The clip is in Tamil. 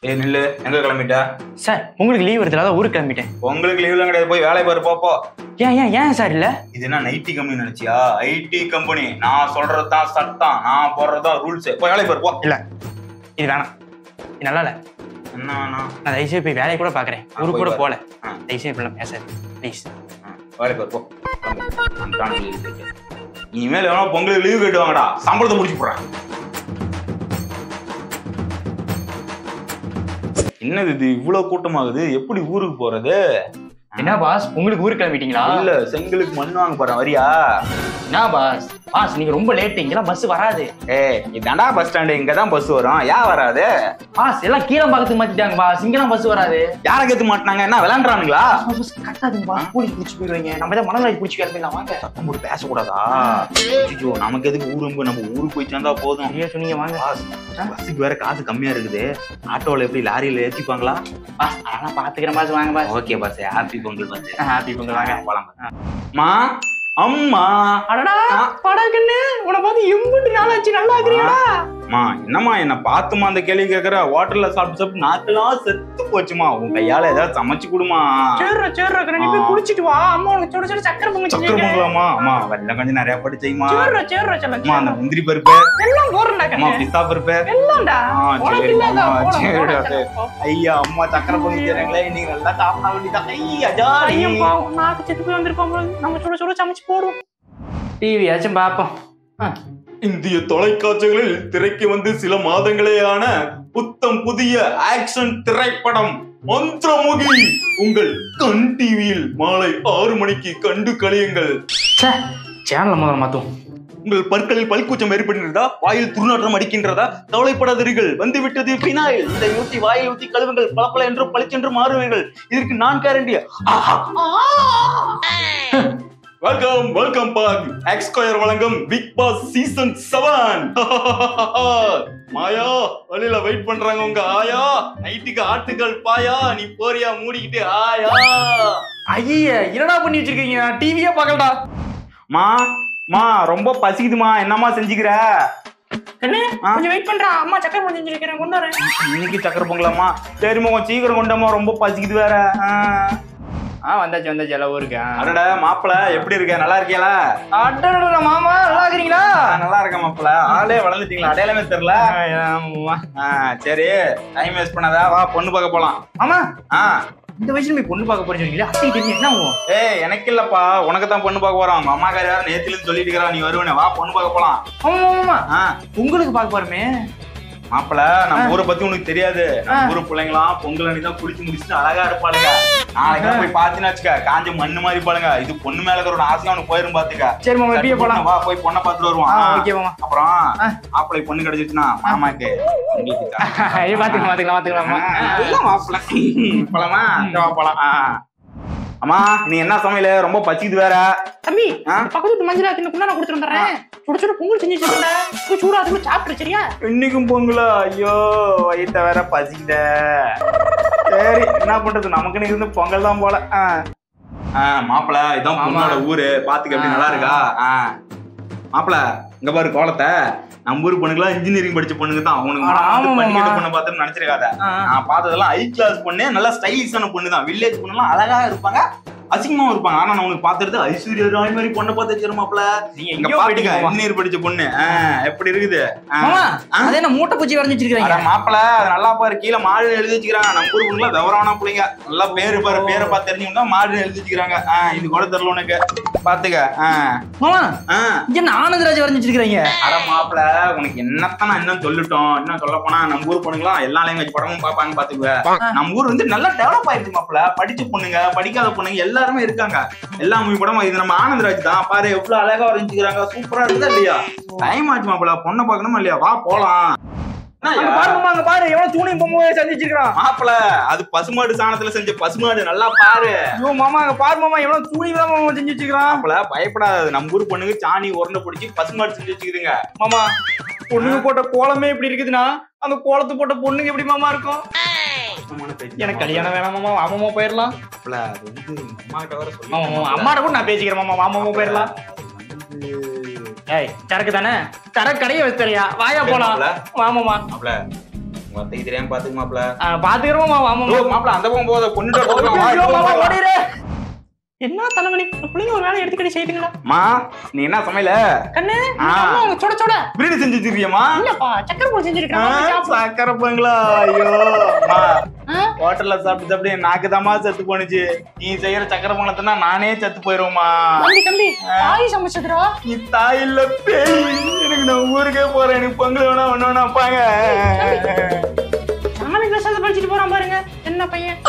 ஏய் நில்லு, எங்க கிளம்பிட்ட? சார் உங்களுக்கு லீவ் வருது, அதான் ஊருக்கு கிளம்பிட்டேன். உங்களுக்கு லீவ்லாம் கிடையாது, போய் வேலை பாரு போப்போ. ஏன் ஏன் ஏன் சார் இல்ல? இது என்ன ஐடி கம்பெனி நினைச்சியா? ஐடி கம்பெனி, நான் சொல்றதுதான் சட்டம், நான் போடுறதுதான் ரூல்ஸ். போய் வேலை பாரு போ. இல்ல இது வேணாம், இது நல்லா இல்ல. என்ன வேணாம்? நான் தயவுசெய்து போய் வேலையை கூட பாக்குறேன், ஊருக்கு கூட போல. ஆ. தயவுசெய்து இப்படிலாம் பேசாது ப்ளீஸ். வேலை பாரு போ. இனிமேல் எவனோ பொங்கலுக்கு லீவ் கேட்டுவாங்கடா, சம்பளத்தை முடிச்சு போடுறேன். என்னது இது இவ்வளவு கூட்டமாகுது? எப்படி ஊருக்கு போறது? என்ன பாஸ் உங்களுக்கு ஊருக்கு கிளம்பிட்டீங்களா? இல்ல, செங்கலுக்கு மண் வாங்க போறேன், வரியா? என்ன பாஸ் பாஸ் நீங்க ரொம்ப லேட், இங்கெல்லாம் பஸ் வராது. இதாண்டா பஸ் ஸ்டாண்டு, இங்கதான் பஸ் வரும். ஏன் வராது? பாஸ் எல்லாம் கீழே பாக்கத்துக்கு மாத்திட்டாங்க பாஸ், இங்கெல்லாம் பஸ் வராது. யாரை கேத்து மாட்டினாங்க? என்ன விளையாண்டுறானுங்களா? கட்டாதுங்க பாஸ், கூலி பிடிச்சி போயிடுவீங்க. நம்ம தான் மணலாய் பிடிச்சி கிளம்பிடலாம் வாங்க. சத்தம் போட்டு பேசக்கூடாதா? ஐயோ, நமக்கு எதுக்கு ஊருக்கு, நம்ம ஊருக்கு போய் சேர்ந்தா போதும். சரியா சொன்னீங்க வாங்க. பஸ்ஸுக்கு வேற காசு கம்மியா இருக்குது. ஆட்டோல எப்படி லாரியில ஏத்திப்பாங்களா? பாஸ் அதெல்லாம் பாத்துக்கிறேன் பாஸ், வாங்க boss. Okay boss, happy Pongal boss. Happy Pongal வாங்க போலாம். மா அம்மா, அடடா படகுன்னு உன்னை பார்த்து எம்புட்டு நாளாச்சு, நல்லா இருக்கிறீங்களா? மா என்னம்மா என்ன பாத்துமா அந்த கேள்வி கேக்குற? ஹோட்டல்ல சாப்பிட்டு நாக்கெல்லாம் செத்து போச்சுமா. உன் கையால ஏதாவது சமைச்சு கொடுமா. சேர்ற நீ போய் குளிச்சிட்டு வா, அம்மா உனக்கு சுட சுட சக்கரை பொங்கல் சக்கரை பொங்கலாமா? அம்மா வெள்ளம் கொஞ்சம் நிறைய படிச்சைமா. சேர்ற அம்மா அந்த முந்திரி பருப்பு எல்லாம் போறேன்டா அம்மா, பிஸ்தா பருப்பு எல்லாம்டா. சரி ஐயா, அம்மா சக்கரை பொங்கல் செய்றாங்களே, நீங்க நல்லா சாப்பிட வேண்டியதான். ஐயா ஜாலி. நாக்கு செத்து போய் வந்திருப்போம், நம்ம சுட சுட சமைச்சு போடுவோம். டிவி ஆச்சும் பாப்போம். இந்திய தொலைக்காட்சிகளில் திரைக்கு வந்து சில மாதங்களே ஆன புத்தம் புதிய ஆக்ஷன் திரைப்படம் மந்திரமுகி உங்கள் கண் டிவியில் மாலை 6 மணிக்கு கண்டு கழியுங்கள். சேனல் முதல்ல மாத்தும். உங்கள் பற்களில் பல்கூச்சம் ஏற்படுகிறதா? வாயில் துர்நாற்றம் அடிக்கின்றதா? கவலைப்படாதீர்கள், வந்துவிட்டது பினாயில். இதை ஊற்றி வாயில் ஊற்றி கழுவுங்கள், பளபள என்று பளிச்சென்று மாறுவீர்கள். இதற்கு நான் கேரண்டி. வெல்கம் வெல்கம் பாக். எக்ஸ் ஸ்கொயர் வழங்கும் பிக் பாஸ் சீசன் 7. மாயா வழியில வெயிட் பண்றாங்க உங்க ஆயா. நைட்டுக்கு ஆட்டுகள் பாயா, நீ போறியா மூடிக்கிட்டு ஆயா? ஐயா என்னடா பண்ணி வச்சிருக்கீங்க? டிவியே பார்க்கலடா. மா மா ரொம்ப பசிக்குதுமா, என்னம்மா செஞ்சுக்கிற? கொஞ்சம் வெயிட் பண்றா, அம்மா சக்கரை பொங்கல் செஞ்சிருக்கேன், கொண்டு வரேன். இன்னைக்கு சக்கரை பொங்கலாமா? சரிம்மா கொஞ்சம் சீக்கிரம் கொண்டாமா, ரொம்ப பசிக்குது வேற. வந்தாச்சு எல்லாம் ஊருக்கு. அடடா மாப்பிள எப்படி இருக்க? நல்லா இருக்கியா? அடடா மாமா நல்லா இருக்கீங்களா? நல்லா இருக்கேன் மாப்பிள. ஆளே வளர்ந்துட்டீங்களா? அடையாளமே தெரியல. சரி டைம் வேஸ்ட் பண்ணாதா, வா பொண்ணு பார்க்க போலாம். ஆமா இந்த வயசுல போய் பொண்ணு பார்க்க போறீங்க, அத்தை தெரிஞ்சு என்ன ஆகும்? எனக்கு இல்லப்பா, உனக்கு தான் பொண்ணு பார்க்க போறோம். அம்மா காரி வேற நேத்துல இருந்து சொல்லிட்டு இருக்கிறா, நீ வருவேனே, வா பொண்ணு பார்க்க போலாம். ஆமா உங்களுக்கு பார்க்க போறமே. மாப்பிள நம்ம ஊரை பத்தி உனக்கு தெரியாது. நம்ம ஊரு பிள்ளைங்களாம் பொங்கல் அன்னைக்கு தான் குளிச்சு முடிச்சுட்டு அழகா இருப்பாளுங்க. நாளைக்கு போய் பாத்தீங்கன்னா வச்சுக்க, காஞ்ச மண்ணு மாதிரி பாருங்க. இது பொண்ணு மேல இருக்கிற ஆசையா அவனுக்கு போயிரும் பாத்துக்க. சரி மாமா எப்படியே போலாம், வா போய் பொண்ணை பாத்துட்டு வருவான். ஓகே மாமா. அப்புறம் மாப்பிள்ளை பொண்ணு கிடைச்சிச்சுன்னா மாமாக்கு பாத்துக்கலாம் மாப்பிள்ள போலாமா? போலாம். அம்மா நீ என்ன சமையல? ரொம்ப பசிக்குது வேற. தம்பி பக்கத்து மஞ்சள் தின்னுக்குள்ள நான் கொடுத்துட்டு வந்துடுறேன். சுட சுட பொங்கல் செஞ்சு வச்சிருக்கேன், சூடா அதுக்குள்ள சாப்பிட்டு சரியா? இன்னைக்கும் பொங்கலா? ஐயோ வயிற்ற வேற பசிக்குத. சரி என்ன பண்றது, நமக்குன்னு இருந்து பொங்கல் தான் போல. மாப்பிள இதான் பொண்ணோட ஊரு, பாத்துக்க எப்படி நல்லா இருக்கா? மாப்பிள இங்க பாரு கோலத்தை. நம்ம ஊர் பொண்ணுங்களா இன்ஜினியரிங் படிச்ச பொண்ணுங்க தான். அவனுக்கு பண்ணிக்கிட்ட பொண்ணு பார்த்துன்னு நினைச்சிருக்காத. நான் பார்த்ததெல்லாம் ஹை கிளாஸ் பொண்ணு, நல்லா ஸ்டைலிஷான பொண்ணு தான். வில்லேஜ் பொண்ணுலாம் அழகா இருப்பாங்க, அசிங்கமா இருப்பாங்க. ஆனா நான் உனக்கு பாத்துறது ஐஸ்வர்யா ராய் மாதிரி பொண்ணை பார்த்து வச்சிருமாப்ல. நீங்க பாத்துக்க இன்ஜினியர் படிச்ச பொண்ணு எப்படி இருக்குது? அது என்ன மூட்டை பூச்சி வரைஞ்சு வச்சிருக்கீங்க? மாப்பிள அது நல்லா பாரு, கீழே மாடு எழுதி வச்சுக்கிறாங்க. நம்ம ஊர் பொண்ணுங்களா விவரமான பிள்ளைங்க, நல்லா பேரு பாரு, பேரை பார்த்து தெரிஞ்சவங்க மாடு எழுதி வச்சுக்கிறாங்க. இது கூட தெரியல உனக்கு, பாத்துக்க. என்ன ஆனந்தராஜ் வரைஞ்சு வச்சிருக்கீங்க? அட மாப்பிள உனக்கு என்னத்தான் நான் என்ன சொல்லிட்டோம். என்ன சொல்ல போனா நம்ம ஊர் பொண்ணுங்களா எல்லா லாங்குவேஜ் படமும் பாப்பாங்க பாத்துக்குவ. நம்ம ஊர் வந்து நல்லா டெவலப் ஆயிருக்கு மாப்பிள. படிச்ச பொண்ணுங்க படிக்காத பொண்ணுங்க எல்லாருமே இருக்காங்க. எல்லா மூவி படமும் இது நம்ம ஆனந்தராஜ் தான் பாரு, எவ்வளவு அழகா வரைஞ்சுக்கிறாங்க, சூப்பரா இருக்குதா இல்லையா? டைம் ஆச்சு மாப்பிள, பொண்ணை பாக்கணுமா இல்லையா? வா போலாம். பாரு எவ்வளவு தூணி பொம்மை செஞ்சு வச்சிருக்கான் மாப்பிள. அது பசுமாடு சாணத்துல செஞ்ச பசுமாடு, நல்லா பாரு. மாமா அங்க பாரு மாமா, எவ்வளவு தூணி தான் செஞ்சு வச்சிருக்கான். மாப்பிள பயப்படாது, நம்ம ஊர் பொண்ணுங்க சாணி உருண்டை பிடிச்சி பசுமாடு செஞ்சு வச்சுக்குதுங்க. மாமா பொண்ணுங்க போட்ட கோலமே இப்படி இருக்குதுன்னா அந்த கோலத்து போட்ட பொண்ணுங்க எப்படி மாமா இருக்கும்? எனக்கு கல்யாணம் வேணாம் மாமா, மாமா போயிடலாம். அம்மாட்ட கூட நான் பேசிக்கிறேன் மாமா, மாமா போயிடலாம். சரக்கு தானே, சரக்கு கடையை வச்சுறியா? வாயா போலாம். வாமாமா மொத்தைக்கு தெரியாம பாத்துக்க மாப்ள. பாத்துக்கிறோம் மாமா. ஆமா மாப்ள அந்த பக்கம் போத பொண்ணுட்ட ஓடிரு. என்ன தலைவலி, பிள்ளைங்க ஒரு வேலை எடுத்துக்கிட்டு செய்யுங்களா? மா நீ என்ன சமையல? கண்ணு சுட சுட பிரியாணி செஞ்சு வச்சிருக்கியம்மா? இல்லப்பா, சக்கரை போட்டு செஞ்சிருக்கேன். சக்கரை பொங்கலா? ஐயோ அம்மா, ஹோட்டல்ல சாப்பிட்டு சாப்பிட்டு நாக்கு தாமா செத்து போனுச்சு. நீ செய்யற சக்கரை பொங்கலத்தினா நானே செத்து போயிருவோமா? தம்பி தாய் சமைச்சதுரா. நீ தாய் இல்ல பேய். எனக்கு நான் ஊருக்கே போறேன். எனக்கு பொங்கல் வேணா ஒண்ணு வேணா பாங்க. சாமி பிரசாதம் படிச்சுட்டு போறான் பாருங்க என்ன பையன்.